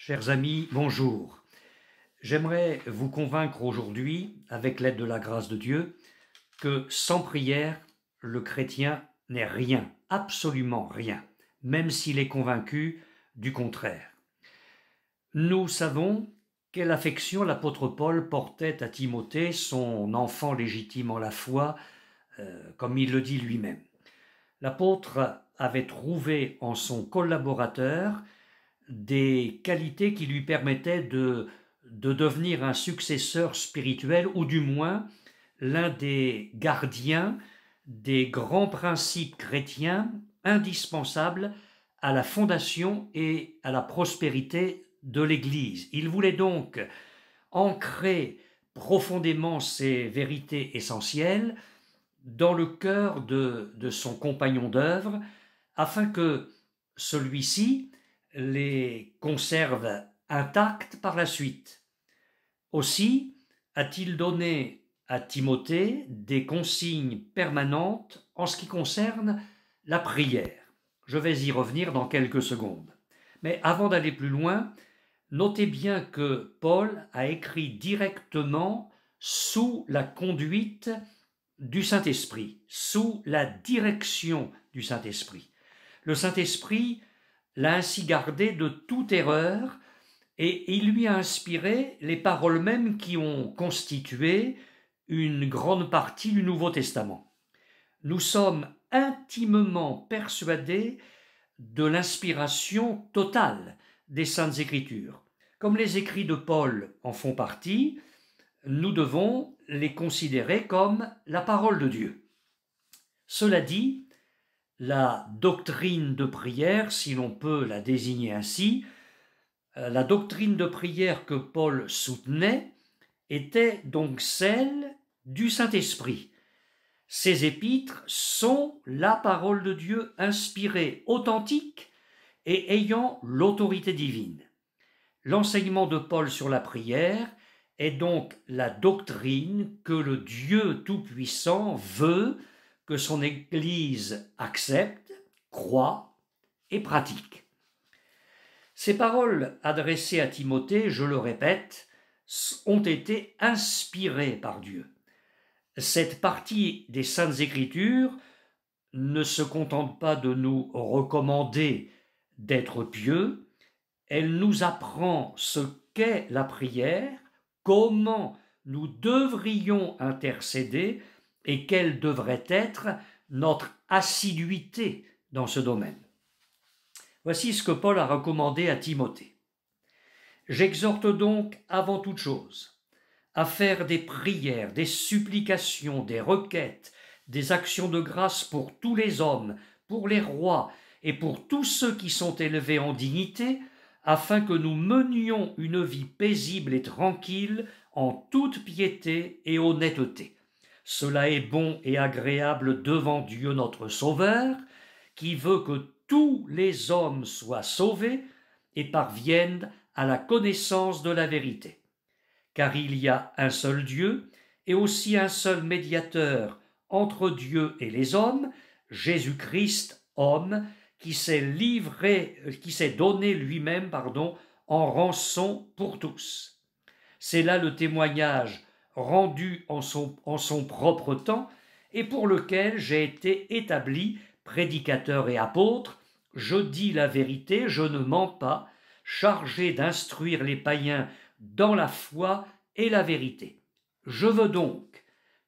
Chers amis, bonjour. J'aimerais vous convaincre aujourd'hui, avec l'aide de la grâce de Dieu, que sans prière, le chrétien n'est rien, absolument rien, même s'il est convaincu du contraire. Nous savons quelle affection l'apôtre Paul portait à Timothée, son enfant légitime en la foi, comme il le dit lui-même. L'apôtre avait trouvé en son collaborateur des qualités qui lui permettaient de devenir un successeur spirituel, ou du moins l'un des gardiens des grands principes chrétiens indispensables à la fondation et à la prospérité de l'Église. Il voulait donc ancrer profondément ces vérités essentielles dans le cœur de son compagnon d'œuvre, afin que celui-ci les conserve intactes par la suite. Aussi a-t-il donné à Timothée des consignes permanentes en ce qui concerne la prière. Je vais y revenir dans quelques secondes. Mais avant d'aller plus loin, notez bien que Paul a écrit directement sous la conduite du Saint-Esprit, sous la direction du Saint-Esprit. Le Saint-Esprit l'a ainsi gardé de toute erreur et il lui a inspiré les paroles mêmes qui ont constitué une grande partie du Nouveau Testament. Nous sommes intimement persuadés de l'inspiration totale des Saintes Écritures. Comme les écrits de Paul en font partie, nous devons les considérer comme la parole de Dieu. Cela dit, la doctrine de prière, si l'on peut la désigner ainsi, la doctrine de prière que Paul soutenait était donc celle du Saint-Esprit. Ces épîtres sont la parole de Dieu inspirée, authentique et ayant l'autorité divine. L'enseignement de Paul sur la prière est donc la doctrine que le Dieu Tout-Puissant veut que son Église accepte, croit et pratique. Ces paroles adressées à Timothée, je le répète, ont été inspirées par Dieu. Cette partie des Saintes Écritures ne se contente pas de nous recommander d'être pieux, elle nous apprend ce qu'est la prière, comment nous devrions intercéder et quelle devrait être notre assiduité dans ce domaine. Voici ce que Paul a recommandé à Timothée. J'exhorte donc avant toute chose à faire des prières, des supplications, des requêtes, des actions de grâce pour tous les hommes, pour les rois et pour tous ceux qui sont élevés en dignité, afin que nous menions une vie paisible et tranquille en toute piété et honnêteté. Cela est bon et agréable devant Dieu notre Sauveur, qui veut que tous les hommes soient sauvés et parviennent à la connaissance de la vérité. Car il y a un seul Dieu et aussi un seul médiateur entre Dieu et les hommes, Jésus-Christ, homme, qui s'est donné lui-même, en rançon pour tous. C'est là le témoignage rendu en son propre temps et pour lequel j'ai été établi prédicateur et apôtre. Je dis la vérité, je ne mens pas, chargé d'instruire les païens dans la foi et la vérité. Je veux donc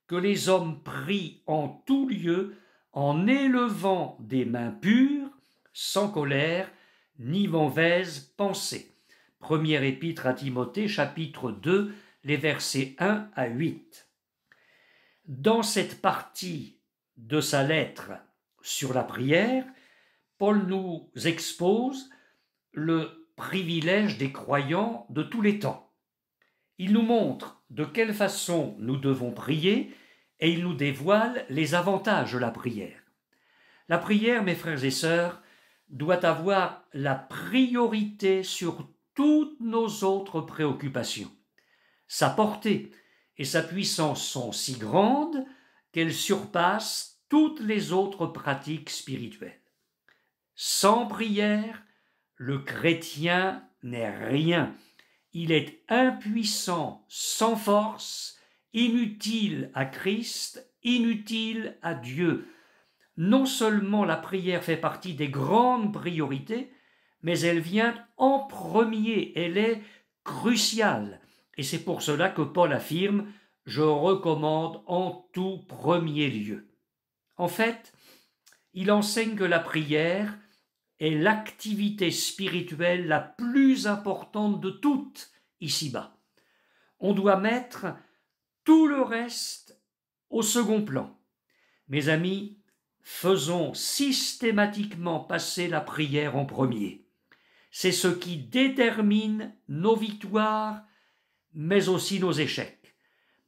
que les hommes prient en tout lieu en élevant des mains pures, sans colère ni mauvaise pensée. Première épître à Timothée, chapitre 2, les versets 1 à 8. Dans cette partie de sa lettre sur la prière, Paul nous expose le privilège des croyants de tous les temps. Il nous montre de quelle façon nous devons prier et il nous dévoile les avantages de la prière. La prière, mes frères et sœurs, doit avoir la priorité sur toutes nos autres préoccupations. Sa portée et sa puissance sont si grandes qu'elles surpassent toutes les autres pratiques spirituelles. Sans prière, le chrétien n'est rien. Il est impuissant, sans force, inutile à Christ, inutile à Dieu. Non seulement la prière fait partie des grandes priorités, mais elle vient en premier, elle est cruciale. Et c'est pour cela que Paul affirme « Je recommande en tout premier lieu ». En fait, il enseigne que la prière est l'activité spirituelle la plus importante de toutes ici-bas. On doit mettre tout le reste au second plan. Mes amis, faisons systématiquement passer la prière en premier. C'est ce qui détermine nos victoires, mais aussi nos échecs.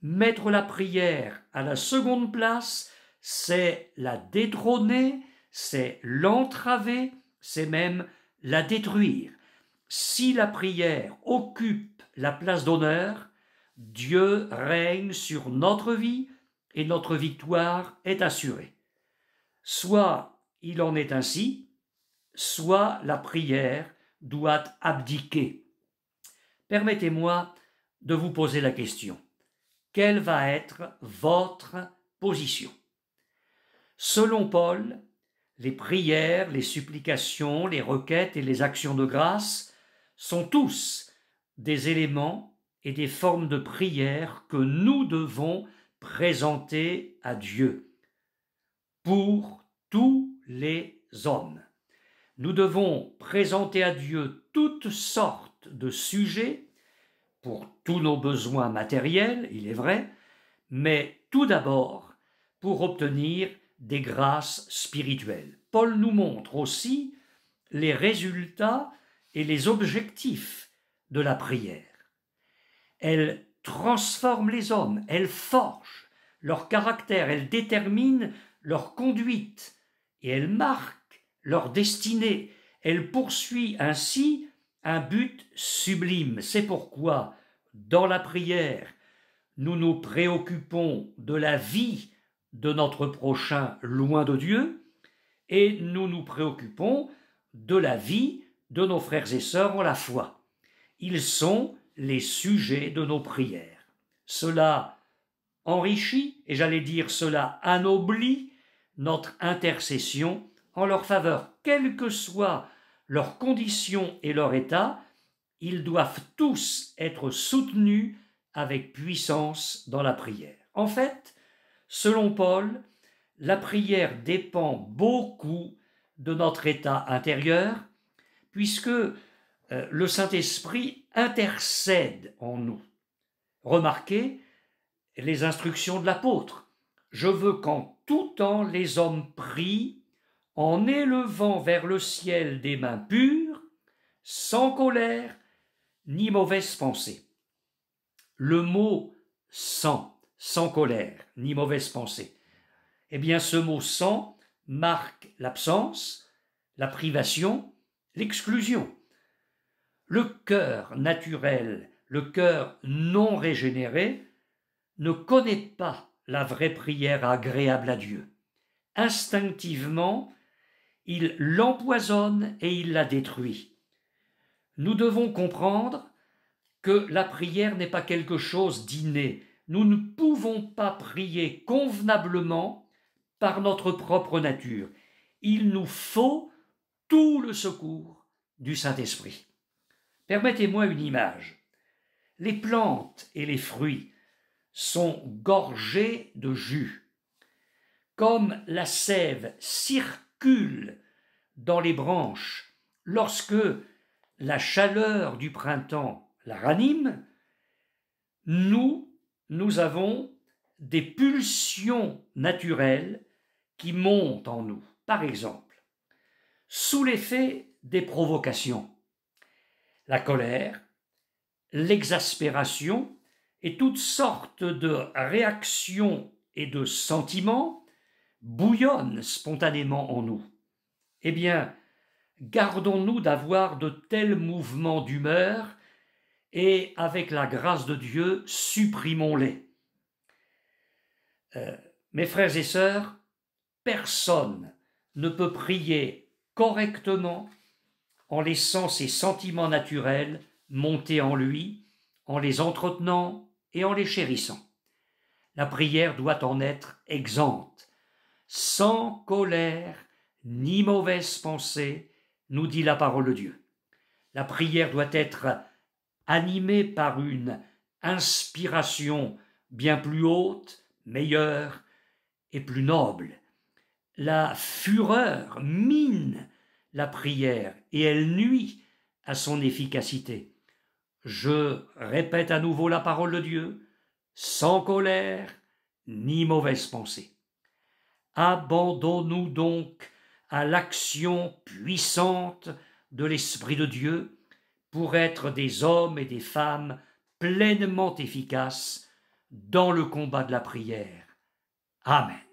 Mettre la prière à la seconde place, c'est la détrôner, c'est l'entraver, c'est même la détruire. Si la prière occupe la place d'honneur, Dieu règne sur notre vie et notre victoire est assurée. Soit il en est ainsi, soit la prière doit abdiquer. Permettez-moi de vous poser la question. Quelle va être votre position? Selon Paul, les prières, les supplications, les requêtes et les actions de grâce sont tous des éléments et des formes de prière que nous devons présenter à Dieu pour tous les hommes. Nous devons présenter à Dieu toutes sortes de sujets pour tous nos besoins matériels, il est vrai, mais tout d'abord pour obtenir des grâces spirituelles. Paul nous montre aussi les résultats et les objectifs de la prière. Elle transforme les hommes, elle forge leur caractère, elle détermine leur conduite et elle marque leur destinée. Elle poursuit ainsi un but sublime. C'est pourquoi, dans la prière, nous nous préoccupons de la vie de notre prochain loin de Dieu et nous nous préoccupons de la vie de nos frères et sœurs en la foi. Ils sont les sujets de nos prières. Cela enrichit, et j'allais dire cela anoblit notre intercession en leur faveur. Quelles que soient leurs conditions et leur état, ils doivent tous être soutenus avec puissance dans la prière. En fait, selon Paul, la prière dépend beaucoup de notre état intérieur, puisque le Saint-Esprit intercède en nous. Remarquez les instructions de l'apôtre. Je veux qu'en tout temps les hommes prient en élevant vers le ciel des mains pures, sans colère ni mauvaise pensée. Le mot sans colère ni mauvaise pensée, eh bien ce mot sans marque l'absence, la privation, l'exclusion. Le cœur naturel, le cœur non régénéré, ne connaît pas la vraie prière agréable à Dieu. Instinctivement, il l'empoisonne et il la détruit. Nous devons comprendre que la prière n'est pas quelque chose d'inné. Nous ne pouvons pas prier convenablement par notre propre nature. Il nous faut tout le secours du Saint-Esprit. Permettez-moi une image. Les plantes et les fruits sont gorgés de jus. Comme la sève circule dans les branches lorsque la chaleur du printemps la ranime, nous avons des pulsions naturelles qui montent en nous. Par exemple, sous l'effet des provocations, la colère, l'exaspération et toutes sortes de réactions et de sentiments bouillonnent spontanément en nous. Eh bien, gardons-nous d'avoir de tels mouvements d'humeur et, avec la grâce de Dieu, supprimons-les. Mes frères et sœurs, personne ne peut prier correctement en laissant ses sentiments naturels monter en lui, en les entretenant et en les chérissant. La prière doit en être exempte, sans colère ni mauvaise pensée, nous dit la parole de Dieu. La prière doit être animée par une inspiration bien plus haute, meilleure et plus noble. La fureur mine la prière et elle nuit à son efficacité. Je répète à nouveau la parole de Dieu, sans colère ni mauvaise pensée. Abandonnons-nous donc à l'action puissante de l'Esprit de Dieu pour être des hommes et des femmes pleinement efficaces dans le combat de la prière. Amen.